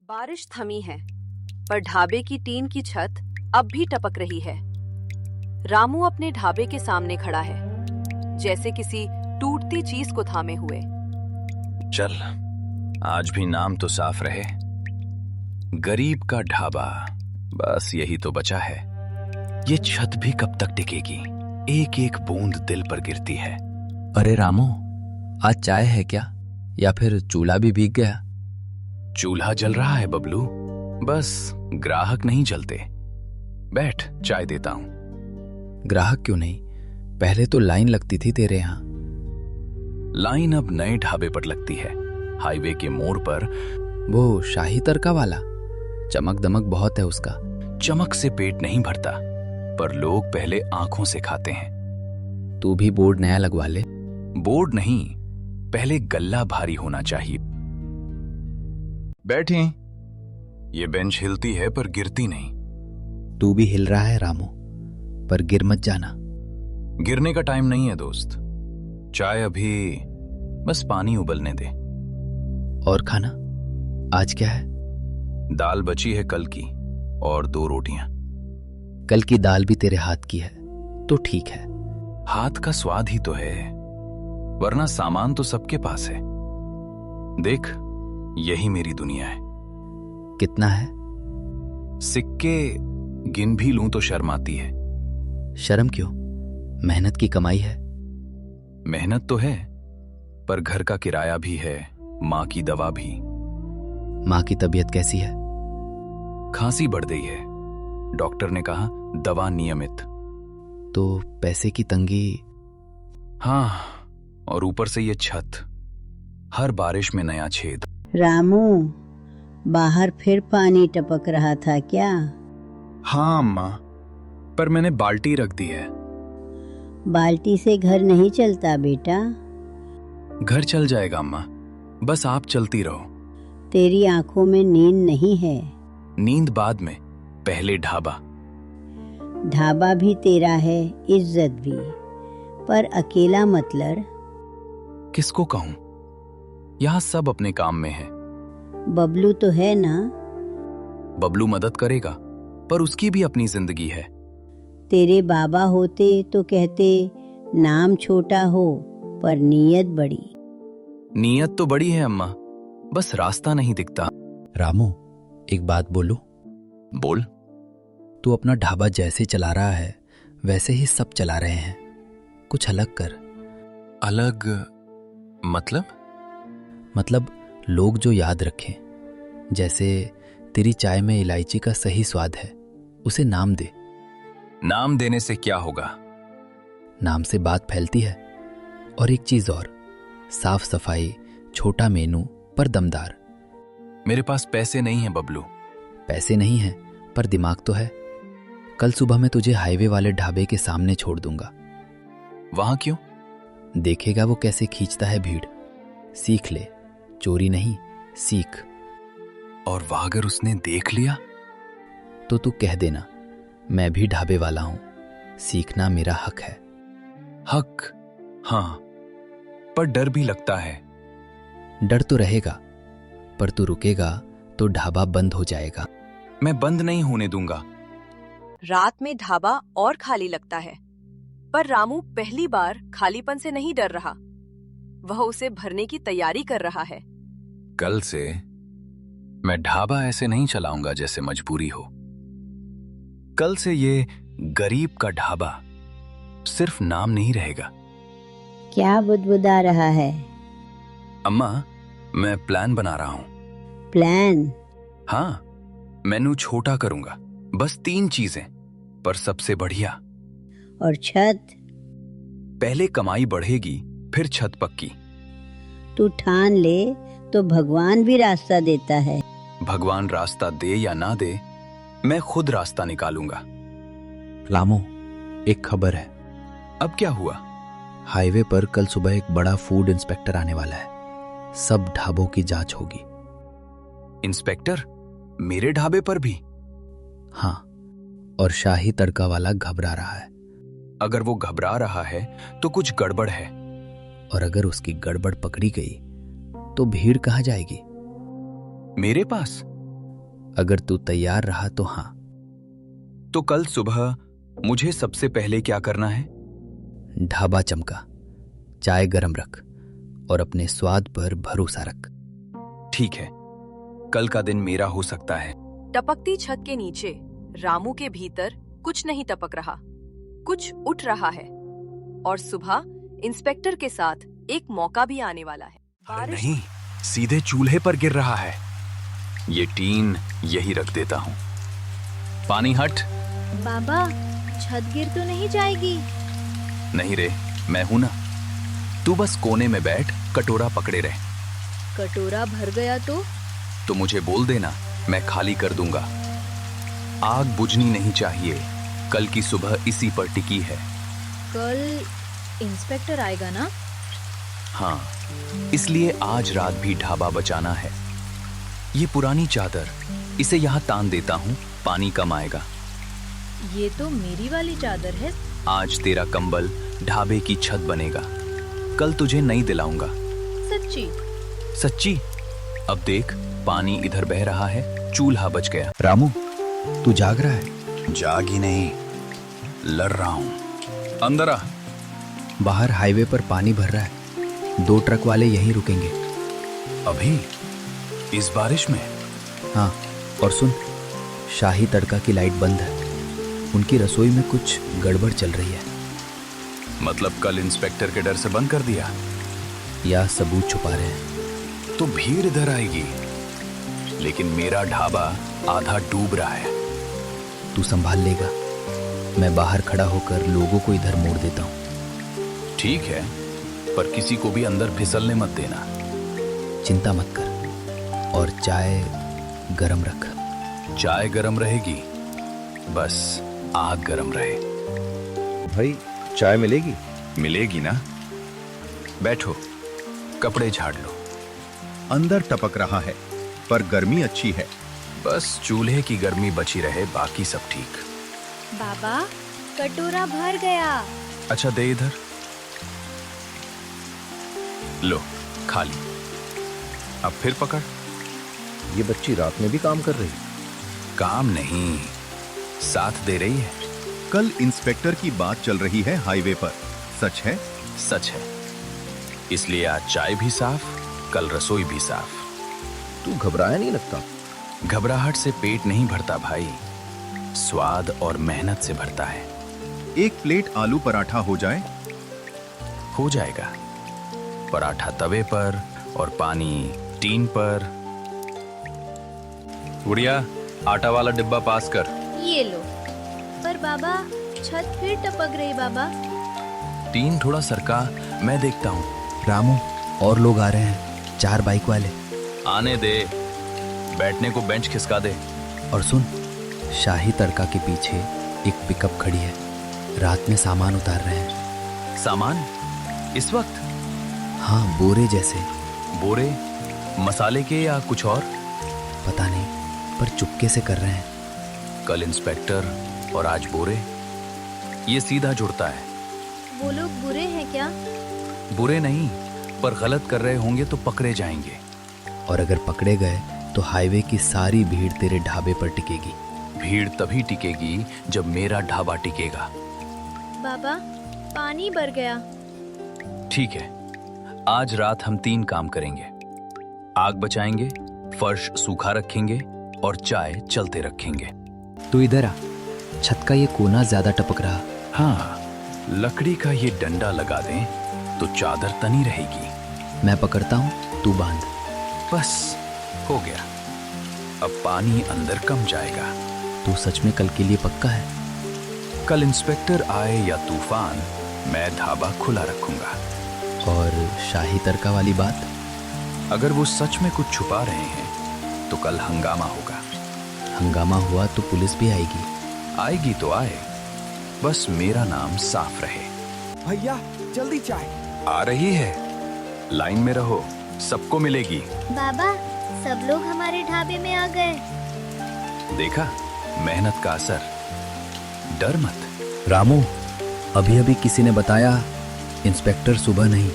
बारिश थमी है, पर ढाबे की टीन की छत अब भी टपक रही है। रामू अपने ढाबे के सामने खड़ा है, जैसे किसी टूटती चीज को थामे हुए। चल, आज भी नाम तो साफ रहे। गरीब का ढाबा, बस यही तो बचा है। ये छत भी कब तक टिकेगी? एक एक बूंद दिल पर गिरती है। अरे रामू, आज चाय है क्या? या फिर चूल्हा भी भीग गया? चूल्हा जल रहा है बबलू, बस ग्राहक नहीं जलते। बैठ, चाय देता हूं। ग्राहक क्यों नहीं? पहले तो लाइन लगती थी तेरे यहाँ। लाइन अब नए ढाबे पर लगती है, हाईवे के मोड़ पर। वो शाही तड़का वाला? चमक दमक बहुत है उसका। चमक से पेट नहीं भरता, पर लोग पहले आंखों से खाते हैं। तू भी बोर्ड नया लगवा ले। बोर्ड नहीं, पहले गल्ला भारी होना चाहिए। बैठें। ये बेंच हिलती है पर गिरती नहीं। तू भी हिल रहा है रामू, पर गिर मत जाना। गिरने का टाइम नहीं है दोस्त। चाय अभी, बस पानी उबलने दे। और खाना आज क्या है? दाल बची है कल की, और 2 रोटियां। कल की दाल भी तेरे हाथ की है तो ठीक है। हाथ का स्वाद ही तो है, वरना सामान तो सबके पास है। देख, यही मेरी दुनिया है। कितना है? सिक्के गिन भी लूं तो शर्म आती है। शर्म क्यों? मेहनत की कमाई है। मेहनत तो है, पर घर का किराया भी है, माँ की दवा भी। माँ की तबीयत कैसी है? खांसी बढ़ गई है, डॉक्टर ने कहा दवा नियमित। तो पैसे की तंगी? हाँ, और ऊपर से ये छत, हर बारिश में नया छेद। रामू, बाहर फिर पानी टपक रहा था क्या? हाँ अम्मा, पर मैंने बाल्टी रख दी है। बाल्टी से घर नहीं चलता बेटा। घर चल जाएगा अम्मा, बस आप चलती रहो। तेरी आंखों में नींद नहीं है। नींद बाद में, पहले ढाबा। ढाबा भी तेरा है, इज्जत भी, पर अकेला मत लड़। किसको कहूं? यहां सब अपने काम में है। बबलू तो है ना? बबलू मदद करेगा, पर उसकी भी अपनी जिंदगी है। तेरे बाबा होते तो कहते नाम छोटा हो पर नीयत बड़ी। नीयत तो बड़ी है अम्मा, बस रास्ता नहीं दिखता। रामू, एक बात बोलूं? बोल। तू अपना ढाबा जैसे चला रहा है वैसे ही सब चला रहे हैं। कुछ अलग कर। अलग मतलब लोग जो याद रखें। जैसे तेरी चाय में इलायची का सही स्वाद है, उसे नाम दे। नाम देने से क्या होगा? नाम से बात फैलती है। और एक चीज और, साफ सफाई, छोटा मेनू पर दमदार। मेरे पास पैसे नहीं हैं बबलू। पैसे नहीं हैं, पर दिमाग तो है। कल सुबह मैं तुझे हाईवे वाले ढाबे के सामने छोड़ दूंगा। वहां क्यों? देखेगा वो कैसे खींचता है भीड़। सीख ले, चोरी नहीं, सीख। और वह अगर उसने देख लिया तो तू कह देना, मैं भी ढाबे वाला हूं, सीखना मेरा हक है। हक? हाँ, पर डर भी लगता है। डर तो रहेगा, पर तू रुकेगा तो ढाबा बंद हो जाएगा। मैं बंद नहीं होने दूंगा। रात में ढाबा और खाली लगता है, पर रामू पहली बार खालीपन से नहीं डर रहा। वह उसे भरने की तैयारी कर रहा है। कल से मैं ढाबा ऐसे नहीं चलाऊंगा जैसे मजबूरी हो। कल से ये गरीब का ढाबा सिर्फ नाम नहीं रहेगा। क्या बुदबुदा रहा है? अम्मा, मैं प्लान बना रहा हूं। प्लान? हाँ, मेनू छोटा करूंगा, बस 3 चीजें, पर सबसे बढ़िया। और छत? पहले कमाई बढ़ेगी, फिर छत पक्की। तू ठान ले तो भगवान भी रास्ता देता है। भगवान रास्ता दे या ना दे, मैं खुद रास्ता निकालूंगा। रामू, एक खबर है। अब क्या हुआ? हाईवे पर कल सुबह एक बड़ा फूड इंस्पेक्टर आने वाला है। सब ढाबों की जांच होगी। इंस्पेक्टर? मेरे ढाबे पर भी? हाँ, और शाही तड़का वाला घबरा रहा है। अगर वो घबरा रहा है तो कुछ गड़बड़ है। और अगर उसकी गड़बड़ पकड़ी गई तो भीड़ कहाँ जाएगी? मेरे पास? अगर तू तैयार रहा तो हाँ। तो कल सुबह मुझे सबसे पहले क्या करना है? ढाबा चमका, चाय गरम रख और अपने स्वाद पर भरोसा रख। ठीक है, कल का दिन मेरा हो सकता है। टपकती छत के नीचे रामू के भीतर कुछ नहीं टपक रहा, कुछ उठ रहा है। और सुबह इंस्पेक्टर के साथ एक मौका भी आने वाला है। अरे नहीं, सीधे चूल्हे पर गिर रहा है। ये टीन यही रख देता हूँ। पानी हट। बाबा, छत गिर तो नहीं जाएगी? नहीं रे, मैं हूं ना। तू बस कोने में बैठ, कटोरा पकड़े रहे। कटोरा भर गया तो मुझे बोल देना, मैं खाली कर दूंगा। आग बुझनी नहीं चाहिए, कल की सुबह इसी पर टिकी है। कल इंस्पेक्टर आएगा ना? हाँ, इसलिए आज रात भी ढाबा बचाना है। ये पुरानी चादर, इसे यहाँ तान देता हूँ, पानी कम आएगा। ये तो मेरी वाली चादर है। आज तेरा कंबल ढाबे की छत बनेगा। कल तुझे नहीं दिलाऊंगा। सच्ची? सच्ची। अब देख, पानी इधर बह रहा है, चूल्हा बच गया। रामू, तू जाग रहा है? जाग ही नहीं, लड़ रहा हूं। अंदर आ। बाहर हाईवे पर पानी भर रहा है, 2 ट्रक वाले यहीं रुकेंगे। अभी इस बारिश में? हाँ, और सुन, शाही तड़का की लाइट बंद है। उनकी रसोई में कुछ गड़बड़ चल रही है। मतलब कल इंस्पेक्टर के डर से बंद कर दिया? या सबूत छुपा रहे हैं? तो भीड़ इधर आएगी, लेकिन मेरा ढाबा आधा डूब रहा है। तू संभाल लेगा। मैं बाहर खड़ा होकर लोगों को इधर मोड़ देता हूँ। ठीक है, पर किसी को भी अंदर फिसलने मत देना। चिंता मत कर, और चाय गरम रख। चाय गरम रहेगी, बस आग गरम रहे। भाई, चाय मिलेगी? मिलेगी ना। बैठो, कपड़े झाड़ लो। अंदर टपक रहा है, पर गर्मी अच्छी है। बस चूल्हे की गर्मी बची रहे, बाकी सब ठीक। बाबा, कटोरा भर गया। अच्छा, दे इधर। लो, खाली। अब फिर पकड़। ये बच्ची रात में भी काम कर रही? काम नहीं, साथ दे रही है। कल इंस्पेक्टर की बात चल रही है हाईवे पर, सच है? सच है, इसलिए आज चाय भी साफ, कल रसोई भी साफ। तू घबराया नहीं लगता? घबराहट से पेट नहीं भरता भाई, स्वाद और मेहनत से भरता है। एक प्लेट आलू पराठा हो जाए? हो जाएगा। पराठा तवे पर और पानी टीन पर। गुड़िया, आटा वाला डिब्बा पास कर। ये लो। पर बाबा, छत फिर टपक रही। बाबा, टीन थोड़ा सरका, मैं देखता हूँ। रामू, और लोग आ रहे हैं, 4 बाइक वाले। आने दे, बैठने को बेंच खिसका दे। और सुन, शाही तड़का के पीछे एक पिकअप खड़ी है, रात में सामान उतार रहे हैं। सामान? इस वक्त? हाँ, बोरे जैसे। बोरे? मसाले के या कुछ और? पता नहीं, पर चुपके से कर रहे हैं। कल इंस्पेक्टर और आज बोरे, ये सीधा जुड़ता है। वो लोग बुरे हैं क्या? बुरे नहीं, पर गलत कर रहे होंगे तो पकड़े जाएंगे। और अगर पकड़े गए तो हाईवे की सारी भीड़ तेरे ढाबे पर टिकेगी। भीड़ तभी टिकेगी जब मेरा ढाबा टिकेगा। बाबा, पानी भर गया। ठीक है, आज रात हम 3 काम करेंगे। आग बचाएंगे, फर्श सूखा रखेंगे और चाय चलते रखेंगे। तू इधर आ, छत का ये कोना ज्यादा टपक रहा। हाँ, लकड़ी का ये डंडा लगा दें तो चादर तनी रहेगी। मैं पकड़ता हूँ, तू बांध। बस हो गया। अब पानी अंदर कम जाएगा। तू सच में कल के लिए पक्का है? कल इंस्पेक्टर आए या तूफान, मैं ढाबा खुला रखूंगा। और शाही तड़का वाली बात? अगर वो सच में कुछ छुपा रहे हैं तो कल हंगामा होगा। हंगामा हुआ तो पुलिस भी आएगी। आएगी तो आए, बस मेरा नाम साफ रहे। भैया, जल्दी चाय। आ रही है, लाइन में रहो, सबको मिलेगी। बाबा, सब लोग हमारे ढाबे में आ गए। देखा, मेहनत का असर। डर मत। रामू, अभी अभी किसी ने बताया इंस्पेक्टर सुबह नहीं,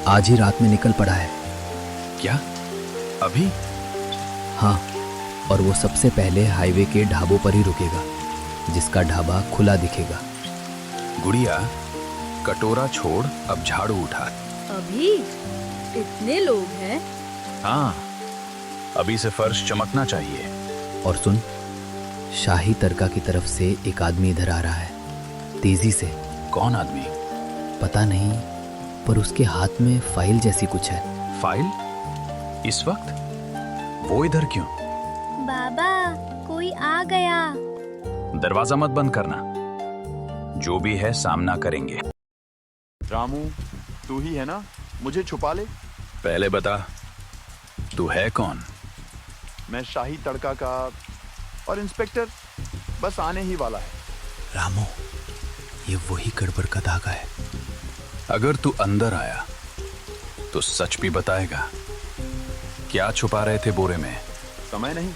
आज ही रात में निकल पड़ा है। क्या? अभी? हाँ, और वो सबसे पहले हाईवे के ढाबों पर ही रुकेगा, जिसका ढाबा खुला दिखेगा। गुड़िया, कटोरा छोड़, अब झाड़ू उठा। अभी इतने लोग हैं? हाँ, अभी से फर्श चमकना चाहिए। और सुन, शाही तड़का की तरफ से एक आदमी इधर आ रहा है, तेजी से। कौन आदमी? पता नहीं, पर उसके हाथ में फाइल जैसी कुछ है। फाइल? इस वक्त? वो इधर क्यों? बाबा, कोई आ गया। दरवाजा मत बंद करना, जो भी है सामना करेंगे। रामू, तू ही है ना? मुझे छुपा ले। पहले बता, तू है कौन? मैं शाही तड़का का, और इंस्पेक्टर बस आने ही वाला है। रामू, ये वही गड़बड़ का धागा है। अगर तू अंदर आया तो सच भी बताएगा। क्या छुपा रहे थे बोरे में? समय नहीं,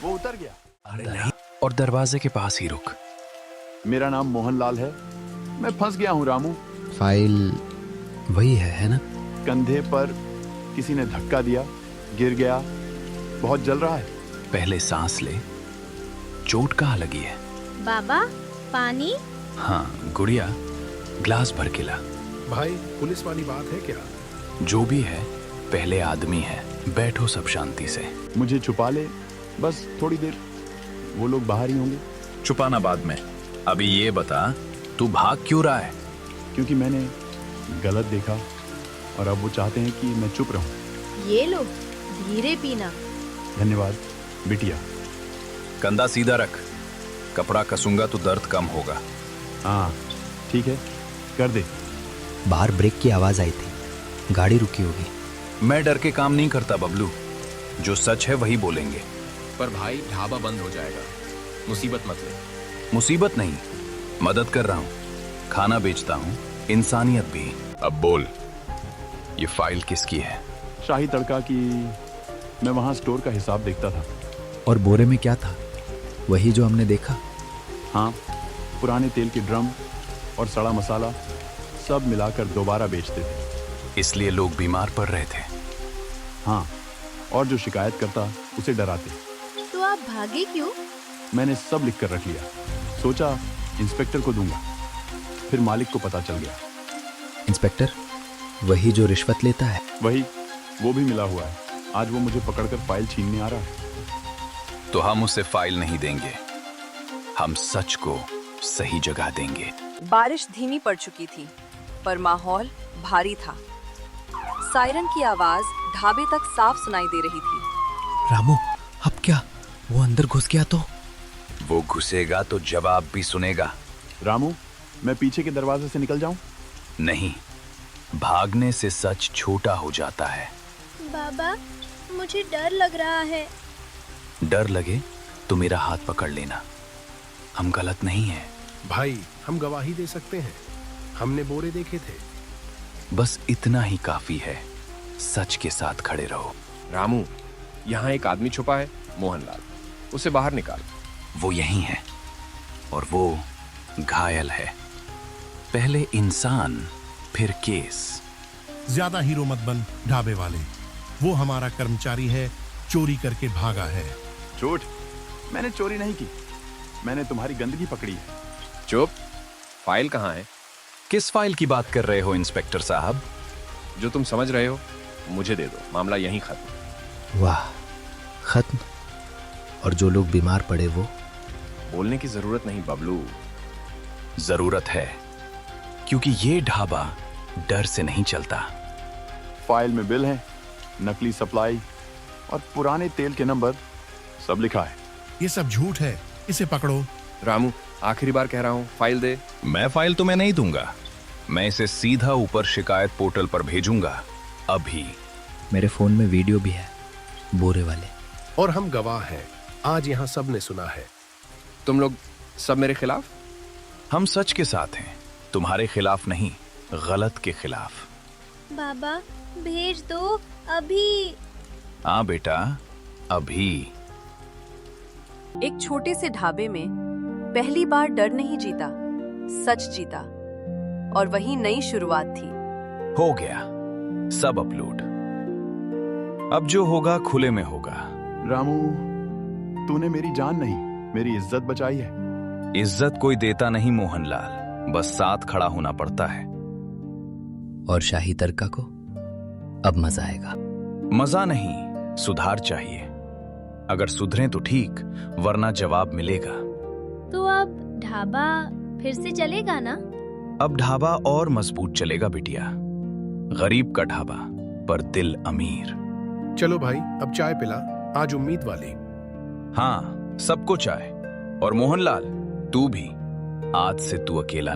वो उतर गया। नहीं, और दरवाजे के पास ही रुक। मेरा नाम मोहनलाल है। मैं फंस गया हूँ रामू। फाइल वही है ना? कंधे पर किसी ने धक्का दिया, गिर गया, बहुत जल रहा है। पहले सांस ले, चोट कहाँ लगी है? बाबा, पानी? हाँ गुड़िया, ग्लास भर के ला। भाई, पुलिस वाली बात है क्या? जो भी है, पहले आदमी है। बैठो सब शांति से। मुझे छुपा ले, बस थोड़ी देर। वो लोग बाहर ही होंगे। छुपाना बाद में, अभी ये बता, तू भाग क्यों रहा है? क्योंकि मैंने गलत देखा और अब वो चाहते हैं कि मैं चुप रहूं। ये लो, धीरे पीना। धन्यवाद बिटिया। कंधा सीधा रख, कपड़ा कसूंगा तो दर्द कम होगा। हाँ ठीक है, कर दे। बाहर ब्रेक की आवाज आई थी, गाड़ी रुकी होगी। मैं डर के काम नहीं करता बबलू, जो सच है वही बोलेंगे। पर भाई, ढाबा बंद हो जाएगा, मुसीबत मत ले। मुसीबत नहीं, मदद कर रहा हूँ, खाना बेचता हूँ, इंसानियत भी। अब बोल, ये फाइल किसकी है? शाही तड़का की। मैं वहाँ स्टोर का हिसाब देखता था। और बोरे में क्या था? वही जो हमने देखा। हाँ, पुराने तेल के ड्रम और सड़ा मसाला सब मिलाकर दोबारा बेचते थे। इसलिए लोग बीमार पड़ रहे थे। हाँ, और जो शिकायत करता उसे डराते। तो आप भागे क्यों? मैंने सब लिख कर रख लिया, सोचा इंस्पेक्टर को दूंगा। फिर मालिक को पता चल गया। इंस्पेक्टर, वही जो रिश्वत लेता है? वही, वो भी मिला हुआ है। आज वो मुझे पकड़कर फाइल छीनने आ रहा है। तो हम उसे फाइल नहीं देंगे, हम सच को सही जगह देंगे। बारिश धीमी पड़ चुकी थी, पर माहौल भारी था। सायरन की आवाज ढाबे तक साफ सुनाई दे रही थी। रामू, अब क्या? वो अंदर घुस गया तो? वो घुसेगा तो जवाब भी सुनेगा। रामू, मैं पीछे के दरवाजे से निकल जाऊं? नहीं, भागने से सच छोटा हो जाता है। बाबा, मुझे डर लग रहा है। डर लगे तो मेरा हाथ पकड़ लेना, हम गलत नहीं हैं। भाई, हम गवाही दे सकते हैं, हमने बोरे देखे थे। बस इतना ही काफी है, सच के साथ खड़े रहो। रामू, यहाँ एक आदमी छुपा है, मोहनलाल, उसे बाहर निकाल। वो यही है, और वो घायल है। पहले इंसान, फिर केस। ज्यादा हीरो मत बन ढाबे वाले, वो हमारा कर्मचारी है, चोरी करके भागा है। झूठ, मैंने चोरी नहीं की, मैंने तुम्हारी गंदगी पकड़ी है। चुप, फाइल कहाँ है? किस फाइल की बात कर रहे हो इंस्पेक्टर साहब? जो तुम समझ रहे हो, मुझे दे दो, मामला यहीं खत्म। वाह, खत्म? और जो लोग बीमार पड़े वो? बोलने की जरूरत नहीं बबलू। जरूरत है, क्योंकि ये ढाबा डर से नहीं चलता। फाइल में बिल है, नकली सप्लाई और पुराने तेल के नंबर सब लिखा है। ये सब झूठ है, इसे पकड़ो। रामू, आखिरी बार कह रहा हूँ, फाइल दे। मैं फाइल तुम्हें नहीं दूंगा, मैं इसे सीधा ऊपर शिकायत पोर्टल पर भेजूंगा अभी। मेरे फोन में वीडियो भी है, बोरे वाले। और हम गवाह हैं, आज यहाँ सब ने सुना है। तुम लोग सब मेरे खिलाफ? हम सच के साथ हैं, तुम्हारे खिलाफ नहीं, गलत के खिलाफ। बाबा, भेज दो अभी। हाँ बेटा, अभी। एक छोटे से ढाबे में पहली बार डर नहीं जीता, सच जीता, और वही नई शुरुआत थी। हो गया सब अपलोड, अब जो होगा खुले में होगा। रामू, तूने मेरी जान नहीं, मेरी इज्जत बचाई है। इज्जत कोई देता नहीं मोहनलाल, बस साथ खड़ा होना पड़ता है। और शाही तड़का को अब मजा आएगा। मजा नहीं, सुधार चाहिए। अगर सुधरे तो ठीक, वरना जवाब मिलेगा। तो अब ढाबा फिर से चलेगा ना? अब ढाबा और मजबूत चलेगा बिटिया। गरीब का ढाबा पर दिल अमीर। चलो भाई, अब चाय पिला, आज उम्मीद वाली। हाँ, सबको चाय। और मोहनलाल, तू भी। आज से तू अकेला